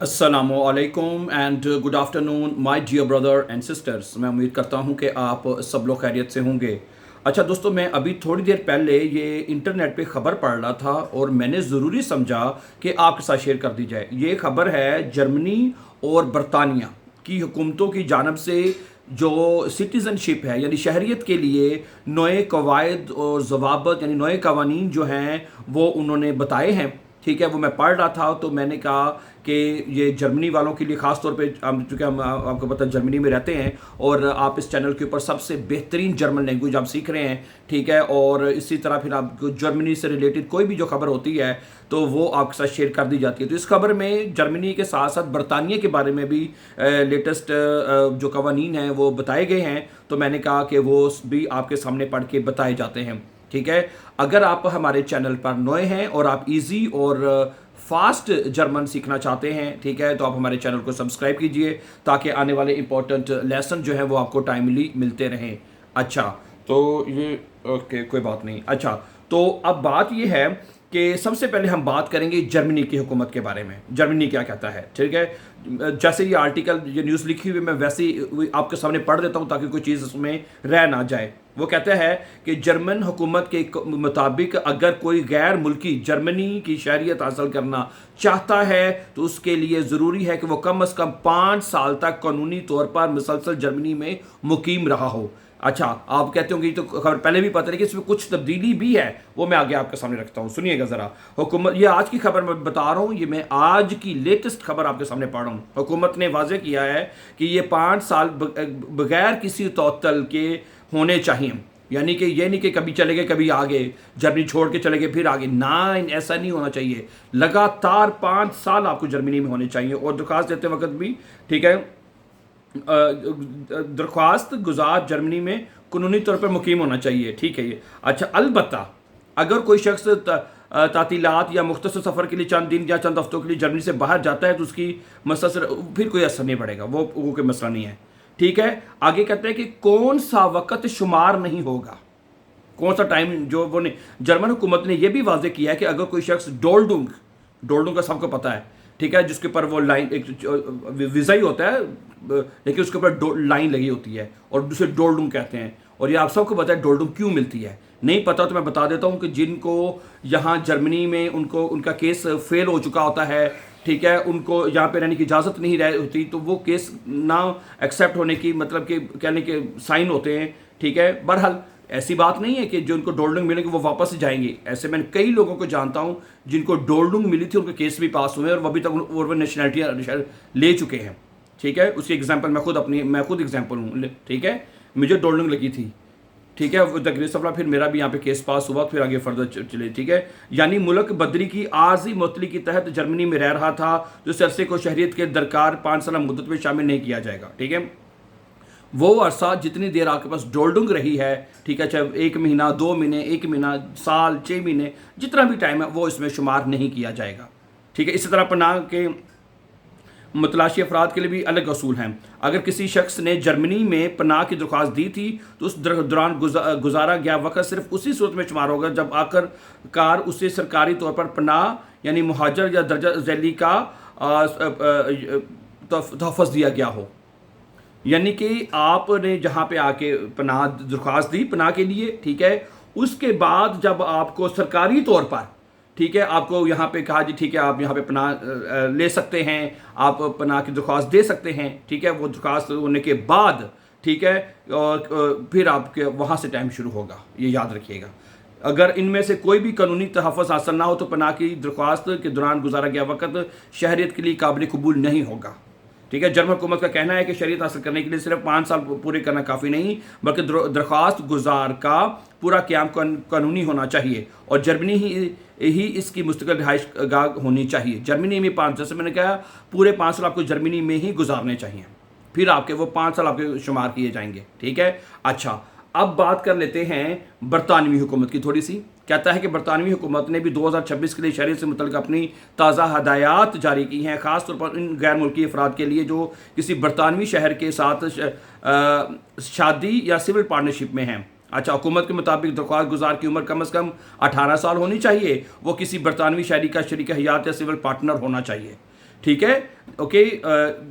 अस्सलामुअलैकुम and good afternoon my dear brother and sisters. मैं उम्मीद करता हूं कि आप सब लोग खैरियत से होंगे। अच्छा दोस्तों, मैं अभी थोड़ी देर पहले ये इंटरनेट पे ख़बर पढ़ रहा था और मैंने ज़रूरी समझा कि आपके साथ शेयर कर दी जाए। ये ख़बर है जर्मनी और बरतानिया की हुकूमतों की जानब से जो सिटीज़नशिप है यानी शहरियत के लिए नए कवायद और ज़वाबत यानी नए कवानीन जो हैं वो उन्होंने बताए हैं। ठीक है, वो मैं पढ़ रहा था तो मैंने कहा कि ये जर्मनी वालों के लिए ख़ास तौर पे चूँकि हम आपको पता है जर्मनी में रहते हैं और आप इस चैनल के ऊपर सबसे बेहतरीन जर्मन लैंग्वेज आप सीख रहे हैं। ठीक है, और इसी तरह फिर आपको जर्मनी से रिलेटेड कोई भी जो खबर होती है तो वो आपके साथ शेयर कर दी जाती है। तो इस खबर में जर्मनी के साथ साथ बरतानिया के बारे में भी लेटेस्ट जो कवानीन हैं वो बताए गए हैं, तो मैंने कहा कि वो भी आपके सामने पढ़ के बताए जाते हैं। ठीक है, अगर आप हमारे चैनल पर नए हैं और आप इजी और फास्ट जर्मन सीखना चाहते हैं, ठीक है, तो आप हमारे चैनल को सब्सक्राइब कीजिए ताकि आने वाले इंपॉर्टेंट लेसन जो है वो आपको टाइमली मिलते रहें। अच्छा, तो ये ओके, कोई बात नहीं। अच्छा, तो अब बात ये है कि सबसे पहले हम बात करेंगे जर्मनी की हुकूमत के बारे में। जर्मनी क्या कहता है, ठीक है। जैसे ये आर्टिकल, ये न्यूज़ लिखी हुई, मैं वैसे ही आपके सामने पढ़ देता हूँ ताकि कोई चीज़ उसमें रह ना जाए। वो कहता है कि जर्मन हुकूमत के मुताबिक अगर कोई गैर मुल्की जर्मनी की शहरियत हासिल करना चाहता है तो उसके लिए ज़रूरी है कि वो कम अज़ कम 5 साल तक कानूनी तौर पर मुसलसल जर्मनी में मुकीम रहा हो। अच्छा, आप कहते होंगे तो खबर पहले भी पता है कि इसमें कुछ तब्दीली भी है, वो मैं आगे आपके सामने रखता हूँ। सुनिएगा ज़रा। हुकूमत, ये आज की खबर मैं बता रहा हूँ, ये मैं आज की लेटेस्ट खबर आपके सामने पढ़ रहा हूँ। हुकूमत ने वाज़ेह किया है कि ये 5 साल बगैर किसी तौतल के होने चाहिए। यानी कि ये नहीं कि कभी चले गए कभी आ गए, जर्मनी छोड़ के चले गए फिर आगे, ना, ऐसा नहीं होना चाहिए। लगातार 5 साल आपको जर्मनी में होने चाहिए और दरख्वास्त देते वक्त भी, ठीक है, दरख्वास्त गुजार जर्मनी में कानूनी तौर पर मुकीम होना चाहिए। ठीक है ये। अच्छा, अलबत्ता अगर कोई शख्स तातीलात या मुख्तसर सफ़र के लिए चंद दिन या चंद हफ्तों के लिए जर्मनी से बाहर जाता है तो उसकी मसला फिर कोई असर नहीं पड़ेगा, वो कोई मसला नहीं है। ठीक है, आगे कहते हैं कि कौन सा वक़्त शुमार नहीं होगा, कौन सा टाइम जो वो नहीं। जर्मन हुकूमत ने यह भी वाज़ेह किया है कि अगर कोई शख्स डोल्डुंग का सबको पता है, ठीक है, जिसके ऊपर वो लाइन, एक वीज़ा ही होता है लेकिन उसके ऊपर लाइन लगी होती है और दूसरे डोल्डुंग कहते हैं। और ये आप सबको पता है डोल्डुंग क्यों मिलती है। नहीं पता तो मैं बता देता हूँ कि जिनको यहाँ जर्मनी में उनका केस फेल हो चुका होता है, ठीक है, उनको यहाँ पे रहने की इजाज़त नहीं रह होती, तो वो केस ना एक्सेप्ट होने की मतलब कि कहने के साइन होते हैं। ठीक है, बहरहाल ऐसी बात नहीं है कि जो उनको डोल्डुंग मिलेंगे वो वापस ही जाएंगे। ऐसे मैंने कई लोगों को जानता हूँ जिनको डोल्डुंग मिली थी, उनके केस भी पास हुए और वो अभी तक वो नेशनलिटी ले चुके हैं। ठीक है, उसकी एग्जांपल मैं खुद एग्जांपल हूँ। ठीक है, मुझे डोल्डुंग लगी थी, ठीक है, वो तकरीर फिर मेरा भी यहाँ पे केस पास हुआ, फिर आगे फर्दर चले। ठीक है, यानी मुल्क बदरी की आर्जी मुअत्तली के तहत जर्मनी में रह रहा था तो इस अरसे को शहरियत के दरकार 5 साल मुद्दत में शामिल नहीं किया जाएगा। ठीक है, वो अरसा जितनी देर आपके पास डोल्डुंग रही है, ठीक है, चाहे 1 महीना, 2 महीने, 1 महीना, साल, 6 महीने, जितना भी टाइम है वो इसमें शुमार नहीं किया जाएगा। ठीक है, इसी तरह पनाह के मुतलाशी अफराद के लिए भी अलग असूल हैं। अगर किसी शख्स ने जर्मनी में पनाह की दरख्वास्त दी थी तो उस दौरान गुजारा गया वक्त सिर्फ उसी सूरत में शुमार होगा जब आखिरकार उसे सरकारी तौर पर पनाह यानी मुहाजिर या दर्जा झैली का तहफ़्फ़ुज़ दिया गया हो। यानी कि आपने जहाँ पे आके पनाह दरख्वास्त दी पनाह के लिए, ठीक है, उसके बाद जब आपको सरकारी तौर पर, ठीक है, आपको यहाँ पे कहा जी ठीक है आप यहाँ पे पनाह ले सकते हैं, आप पनाह की दरख्वास्त दे सकते हैं, ठीक है, वो दरख्वास्त होने के बाद, ठीक है, और फिर आपके वहाँ से टाइम शुरू होगा। ये याद रखिएगा। अगर इनमें से कोई भी कानूनी तहफ़्फ़ुज़ हासिल ना हो तो पनाह की दरख्वास्त के दौरान गुजारा गया वक्त शहरियत के लिए काबिल कबूल नहीं होगा। ठीक है, जर्मन हुकूमत का कहना है कि शरीयत हासिल करने के लिए सिर्फ 5 साल पूरे करना काफ़ी नहीं बल्कि दरख्वास्त गुजार का पूरा क़याम कानूनी होना चाहिए और जर्मनी ही इसकी मुस्तकिल रिहाइश गाह होनी चाहिए। जर्मनी में 5, जैसे मैंने कहा, पूरे 5 साल आपको जर्मनी में ही गुजारने चाहिए, फिर आपके वो 5 साल आपके शुमार किए जाएंगे। ठीक है, अच्छा, अब बात कर लेते हैं बरतानवी हुकूमत की थोड़ी सी। कहता है कि बरतानवी हुकूमत ने भी 2026 के लिए शहरी से मुतल्लिक़ अपनी ताज़ा हदायत जारी की हैं, ख़ास तौर पर इन गैर मुल्की अफराद के लिए जो किसी बरतानवी शहर के साथ शादी या सिविल पार्टनरशिप में हैं। अच्छा, हुकूमत के मुताबिक दरख्वास्त गुजार की उम्र कम अज़ कम 18 साल होनी चाहिए, वो किसी बरतानवी शहरी का शरीक हयात या सिविल पार्टनर होना चाहिए। ठीक है, ओके,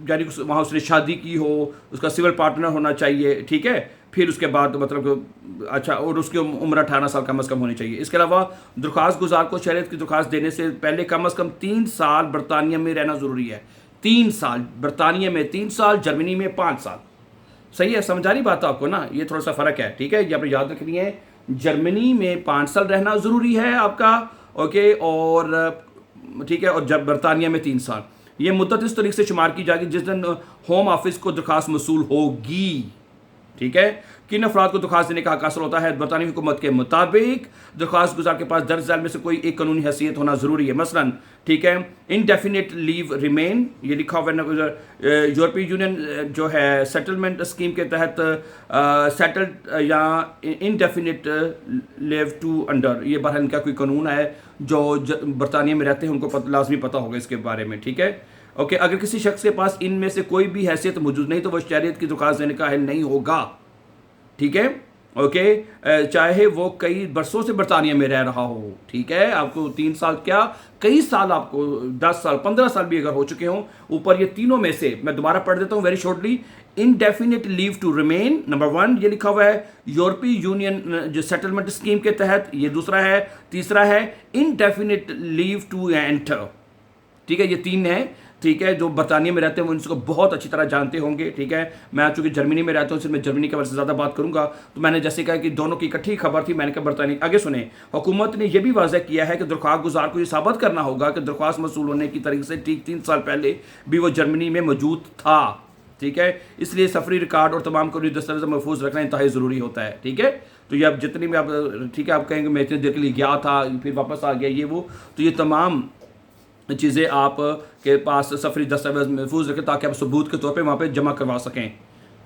यानी वहाँ उसने शादी की हो, उसका सिविल पार्टनर होना चाहिए, ठीक है, फिर उसके बाद मतलब अच्छा, और उसकी उम्र 18 साल कम अज़ कम होनी चाहिए। इसके अलावा दरख्वास्त गुजार को शहरियत की दरख्वास्त देने से पहले कम अज़ कम 3 साल बरतानिया में रहना ज़रूरी है। 3 साल बरतानिया में, 3 साल जर्मनी में 5 साल। सही है, समझ आ रही बात आपको ना? ये थोड़ा सा फ़र्क है, ठीक है, ये आपने याद रखनी है। जर्मनी में 5 साल रहना ज़रूरी है आपका, ओके, और ठीक है, और जब बरतानिया में 3 साल। ये मुद्दत इस तरीके से शुमार की जाएगी जिस दिन होम ऑफिस को दरख्वास्त मसूल होगी, ठीक है। किन अफराद को दरख्वास्त देने का हक हासिल होता है? बरतानी हुकूमत के मुताबिक दरख्वास्त गुजार के पास दर्ज झैल में से कोई एक कानूनी हैसियत होना ज़रूरी है। मसलन, ठीक है, इनडेफिनिट लीव रिमेन, ये लिखा हुआ है यूरोपीय यूनियन जो है सेटलमेंट स्कीम के तहत सेटल्ड या इनडेफिनिट लिव टू अंडर, ये बहरहाल इनका कोई कानून है जो बरतानिया में रहते हैं उनको लाजमी पता होगा इसके बारे में, ठीक है, ओके। अगर किसी शख्स के पास इनमें से कोई भी हैसियत मौजूद नहीं तो वह शहरियत की दरख्वास्त देने का अहल नहीं होगा, ठीक है, ओके, चाहे वो कई बरसों से बरतानिया में रह रहा हो, ठीक है। आपको 3 साल क्या, कई साल, आपको 10 साल 15 साल भी अगर हो चुके हों, ऊपर ये तीनों में से मैं दोबारा पढ़ देता हूँ very shortly. Indefinite leave to remain, number 1 ये लिखा हुआ है यूरोपीय यूनियन जो सेटलमेंट स्कीम के तहत, ये दूसरा है। तीसरा है इनडेफिनिट लीव टू एंटर, ठीक है, ये 3 है, ठीक है। जो बरतानिया में रहते हैं वो इसको बहुत अच्छी तरह जानते होंगे, ठीक है। मैं चूंकि जर्मनी में रहता हूँ, सिर्फ मैं जर्मनी के बारे से ज़्यादा बात करूंगा, तो मैंने जैसे कहा कि दोनों की इकट्ठी खबर थी, मैंने कहा बरतानिया। आगे सुने, हुकूमत ने यह भी वाज़ह किया है कि दरख्वास्त गुजार को ये साबित करना होगा कि दरख्वास्त मसूल होने की तारीख से ठीक 3 साल पहले भी वो जर्मनी में मौजूद था, ठीक है। इसलिए सफरी रिकॉर्ड और तमाम कानूनी दस्तावेज महफूज रखना इंतहाई ज़रूरी होता है, ठीक है। तो ये आप जितनी भी आप, ठीक है, आप कहेंगे मैं इतनी देर के लिए गया था फिर वापस आ गया ये वो, तो ये तमाम चीज़ें आप के पास सफरी दस्तावेज महफूज रखें ताकि आप सबूत के तौर पे वहाँ पे जमा करवा सकें,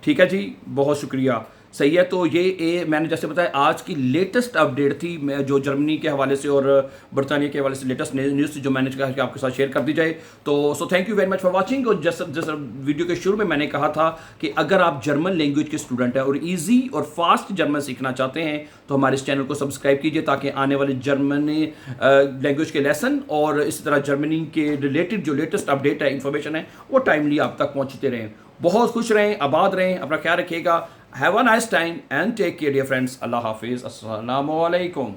ठीक है जी, बहुत शुक्रिया। सही है, तो ये मैंने जैसे बताया आज की लेटेस्ट अपडेट थी जो जर्मनी के हवाले से और बरतानिया के हवाले से लेटेस्ट न्यूज़ जो मैंने कहा कि आपके साथ शेयर कर दी जाए। तो so thank you very much for watching. और जैसे वीडियो के शुरू में मैंने कहा था कि अगर आप जर्मन लैंग्वेज के स्टूडेंट हैं और ईजी और फास्ट जर्मन सीखना चाहते हैं तो हमारे इस चैनल को सब्सक्राइब कीजिए ताकि आने वाले जर्मनी लैंग्वेज के लेसन और इसी तरह जर्मनी के रिलेटेड जो लेटेस्ट अपडेट है, इंफॉर्मेशन है, वो टाइमली आप तक पहुँचते रहें। बहुत खुश रहें, आबाद रहें, अपना ख्याल रखिएगा। Have a nice time and take care, dear friends. Allah Hafiz. Assalamu alaikum.